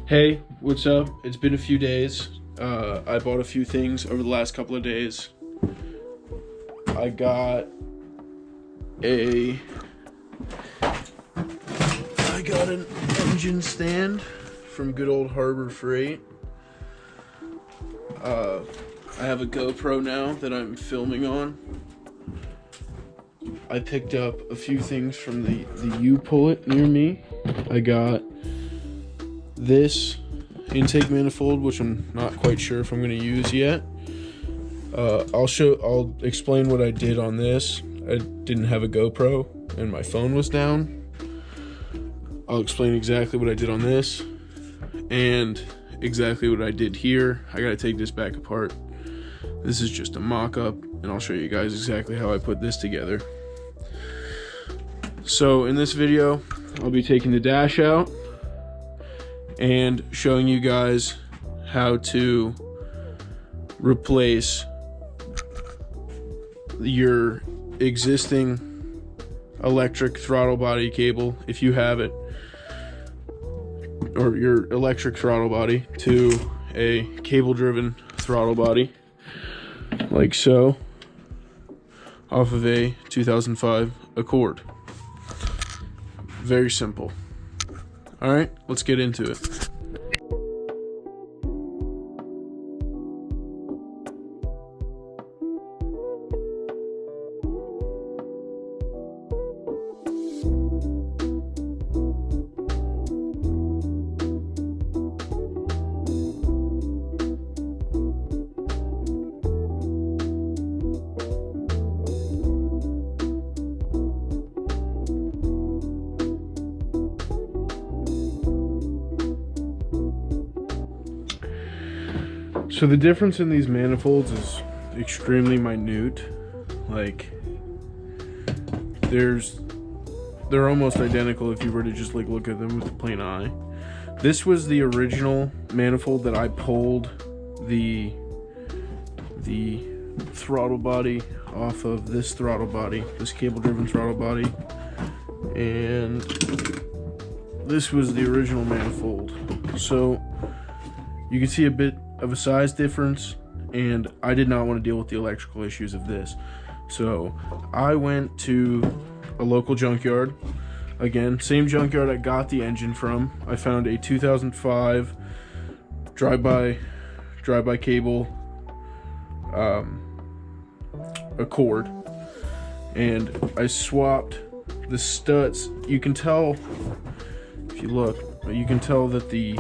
Hey, what's up? It's been a few days. I bought a few things over the last couple of days. I got an engine stand from good old Harbor Freight. I have a GoPro now that I'm filming on. I picked up a few things from the U-Pullet near me. I got this intake manifold, which I'm not quite sure if I'm going to use yet. I'll explain what I did on this. I didn't have a GoPro and my phone was down. I'll explain exactly what I did on this and exactly what I did here. I gotta take this back apart. This is just a mock-up, and I'll show you guys exactly how I put this together. So in this video, I'll be taking the dash out and showing you guys how to replace your existing electric throttle body cable, if you have it, or your electric throttle body, to a cable driven throttle body, like so, off of a 2005 Accord. Very simple. All right, let's get into it. So the difference in these manifolds is extremely minute. Like, they're almost identical if you were to just like look at them with a plain eye. This was the original manifold that I pulled the throttle body off of this throttle body, this cable driven throttle body, and this was the original manifold. So you can see a bit of a size difference, and I did not want to deal with the electrical issues of this, so I went to a local junkyard. Again, same junkyard I got the engine from. I found a 2005 drive-by cable Accord, and I swapped the studs. You can tell, if you look, you can tell that the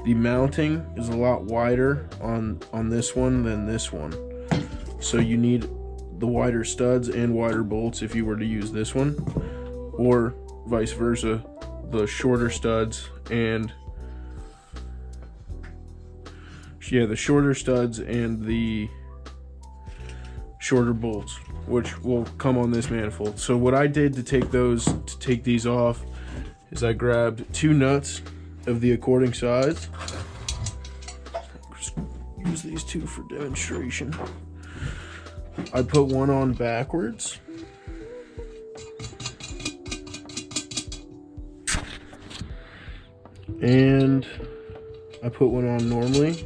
mounting is a lot wider on this one than this one, so you need the wider studs and wider bolts if you were to use this one, or vice versa, the shorter studs and the shorter studs and the shorter bolts, which will come on this manifold. So what I did to take these off is I grabbed two nuts of the according size. Just use these two for demonstration. I put one on backwards, and I put one on normally,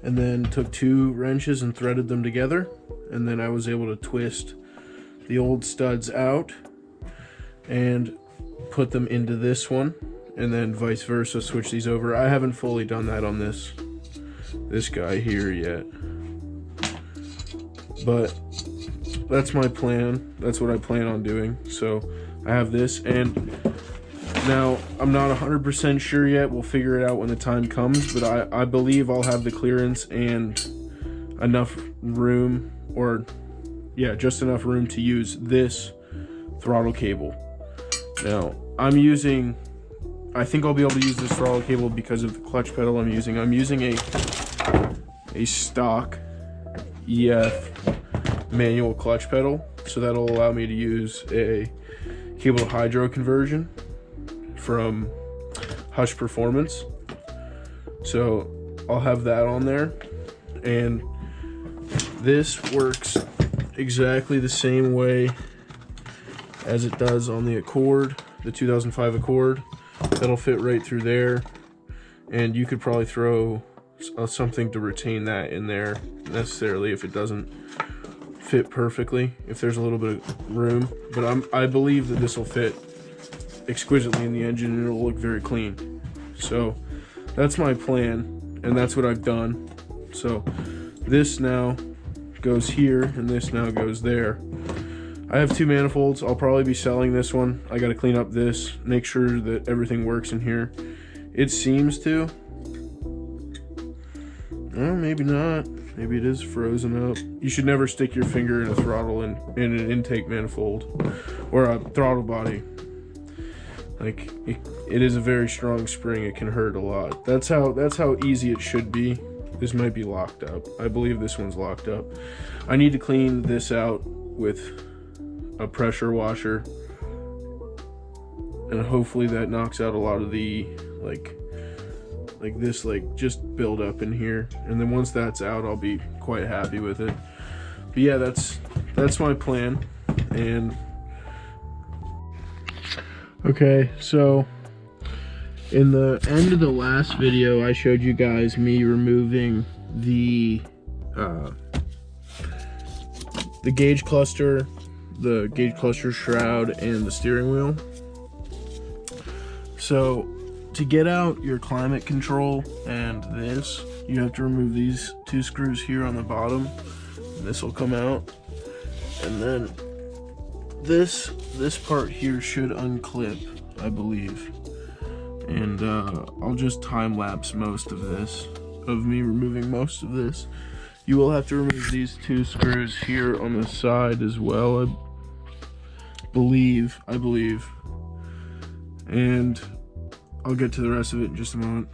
and then took two wrenches and threaded them together, and then I was able to twist the old studs out and put them into this one, and then vice versa, switch these over. I haven't fully done that on this guy here yet, but that's my plan. That's what I plan on doing. So I have this, and now I'm not 100% sure yet. We'll figure it out when the time comes, but I believe I'll have the clearance and enough room, or yeah, just enough room to use this throttle cable. Now I think I'll be able to use this throttle cable because of the clutch pedal I'm using. I'm using a stock EF manual clutch pedal, so that'll allow me to use a cable to hydro conversion from Hush Performance. So I'll have that on there, and this works exactly the same way as it does on the Accord, the 2005 Accord. That'll fit right through there, and you could probably throw something to retain that in there necessarily if it doesn't fit perfectly, if there's a little bit of room. But I believe that this will fit exquisitely in the engine and it'll look very clean. So that's my plan, and that's what I've done. So this now goes here and this now goes there. I have 2 manifolds. I'll probably be selling this one. I got to clean up this, make sure that everything works in here. It seems to. Well, maybe not. Maybe it is frozen up. You should never stick your finger in a throttle in an intake manifold or a throttle body. Like, it is a very strong spring. It can hurt a lot. That's how easy it should be. This might be locked up. I believe this one's locked up. I need to clean this out with a pressure washer, and hopefully that knocks out a lot of the like this just build up in here, and then once that's out I'll be quite happy with it. But yeah, that's my plan. And okay, so in the end of the last video I showed you guys me removing the gauge cluster, the gauge cluster shroud, and the steering wheel. So to get out your climate control and this, you have to remove these 2 screws here on the bottom, and this will come out, and then this part here should unclip, I believe. And I'll just time lapse most of this, of me removing most of this. You will have to remove these 2 screws here on the side as well, I believe. And I'll get to the rest of it in just a moment.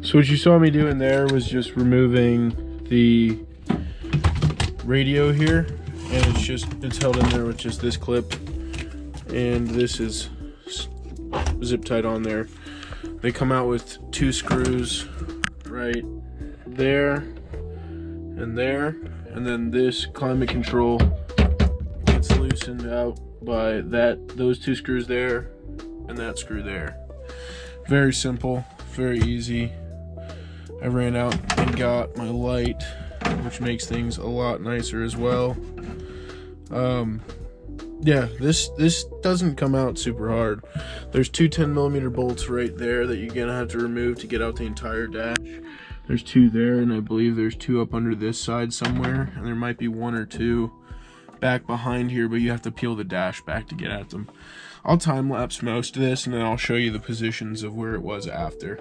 So what you saw me doing there was just removing the radio here, and it's held in there with just this clip, and this is zip tied on there. They come out with 2 screws right there, and then this climate control gets loosened out by those 2 screws there and that screw there. Very simple, very easy. I ran out and got my light, which makes things a lot nicer as well. Yeah, this doesn't come out super hard. There's 2 10mm bolts right there that you're gonna have to remove to get out the entire dash. There's 2 there, and I believe there's 2 up under this side somewhere, and there might be 1 or 2 back behind here, but you have to peel the dash back to get at them. I'll time lapse most of this, and then I'll show you the positions of where it was after.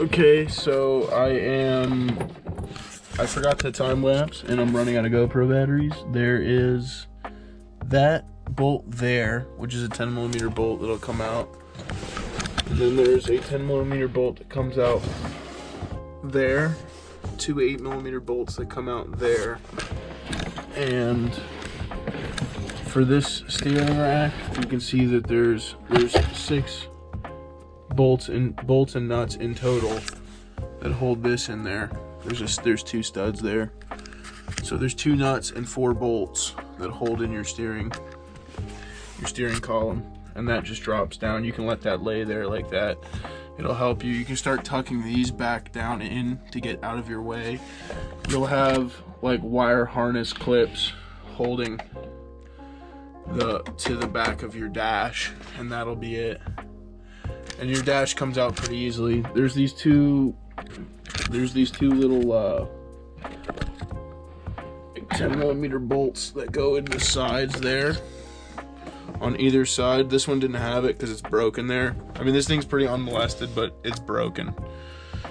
Okay, so I forgot to time lapse and I'm running out of GoPro batteries. There is that bolt there, which is a 10mm bolt that'll come out. And then there's a 10mm bolt that comes out there. Two 8mm bolts that come out there. And for this steering rack, you can see that there's 6 bolts and nuts in total that hold this in there. There's 2 studs there. So there's 2 nuts and 4 bolts that hold in your steering column, and that just drops down. You can let that lay there like that. It'll help you. You can start tucking these back down in to get out of your way. You'll have like wire harness clips holding to the back of your dash, and that'll be it. And your dash comes out pretty easily. There's these two little 10mm bolts that go in the sides there on either side. This one didn't have it because it's broken there. I mean, this thing's pretty unmolested, but it's broken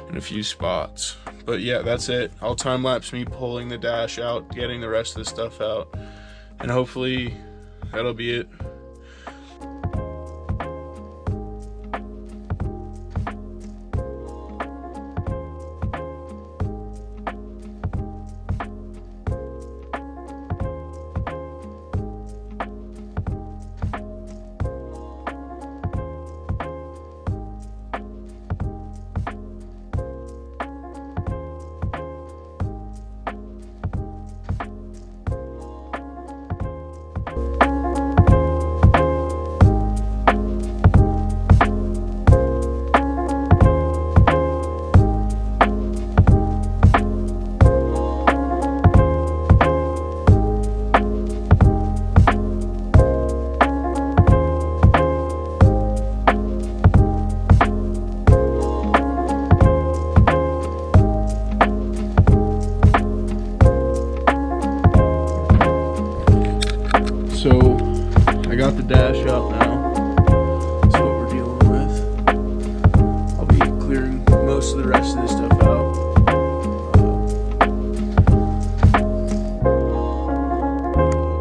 in a few spots. But yeah, that's it. I'll time lapse me pulling the dash out, getting the rest of the stuff out, and hopefully that'll be it. So I got the dash out now. That's what we're dealing with. I'll be clearing most of the rest of this stuff out.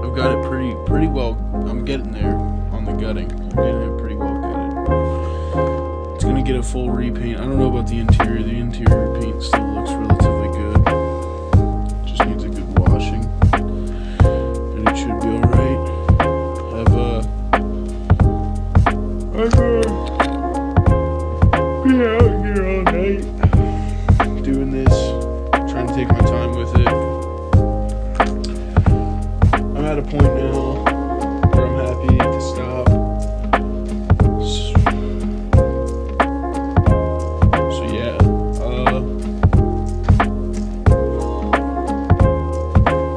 I've got it pretty well. I'm getting there on the gutting. I'm getting it pretty well gutted. It's gonna get a full repaint. I don't know about the interior. The interior paint still looks relatively good. Just needs a good washing, and it should be alright. I've been out here all night doing this, trying to take my time with it. I'm at a point now where I'm happy to stop. So yeah,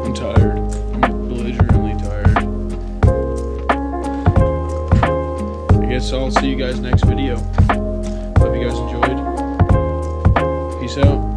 I'm tired. I'm belligerently tired. So I'll see you guys next video. Hope you guys enjoyed. Peace out.